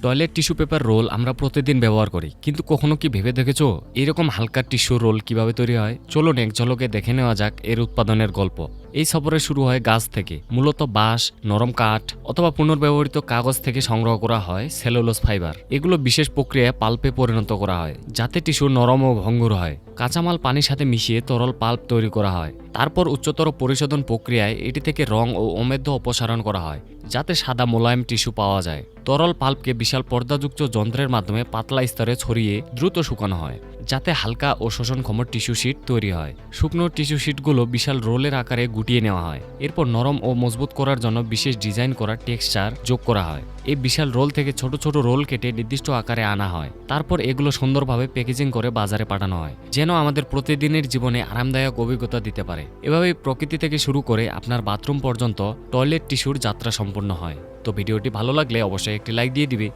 Toilet tissue paper role আমরা প্রতিদিন ব্যবহার করি, কিন্তু কখনো কি ভেবে দেখেছো এরকম হালকা টিস্যু রোল কিভাবে তৈরি হয়? চলুন এক ঝলকে দেখে নেওয়া যাক এর উৎপাদনের গল্প। এই সফরে শুরু হয় গাছ থেকে, মূলত বাঁশ, নরম কাঠ অথবা পুনর্ব্যবহৃত কাগজ থেকে সংগ্রহ করা হয় সেলুলোজ ফাইবার। এগুলো বিশেষ প্রক্রিয়ায় পাল্পে পরিণত করা হয় যাতে টিস্যু নরম ও ভঙ্গুর হয়। কাঁচামাল পানির সাথে মিশিয়ে তরল পাল্প তৈরি করা হয়। তারপর উচ্চতর পরিশোধন প্রক্রিয়ায় এটি থেকে রং ও অমেদ্য অপসারণ করা হয় যাতে সাদা মোলায়েম টিস্যু পাওয়া যায়। তরল পাল্পকে বিশাল পর্দাযুক্ত যন্ত্রের মাধ্যমে পাতলা স্তরে ছড়িয়ে দ্রুত শুকানো হয় যাতে হালকা ও শোষণক্ষম টিস্যু শিট তৈরি হয়। শুকনো টিস্যু শিটগুলো বিশাল রোলের আকারে গুটিয়ে নেওয়া হয়। এরপর নরম ও মজবুত করার জন্য বিশেষ ডিজাইন করা টেক্সচার যোগ করা হয়। এই বিশাল রোল থেকে ছোট ছোট রোল কেটে নির্দিষ্ট আকারে আনা হয়। তারপর এগুলো সুন্দরভাবে প্যাকেজিং করে বাজারে পাঠানো হয় যেন আমাদের প্রতিদিনের জীবনে আরামদায়ক অভিজ্ঞতা দিতে পারে। এভাবেই প্রকৃতি থেকে শুরু করে আপনার বাথরুম পর্যন্ত টয়লেট টিস্যুর যাত্রা সম্পূর্ণ হয়। তো ভিডিওটি ভালো লাগলে অবশ্যই একটি লাইক দিয়ে দিবে।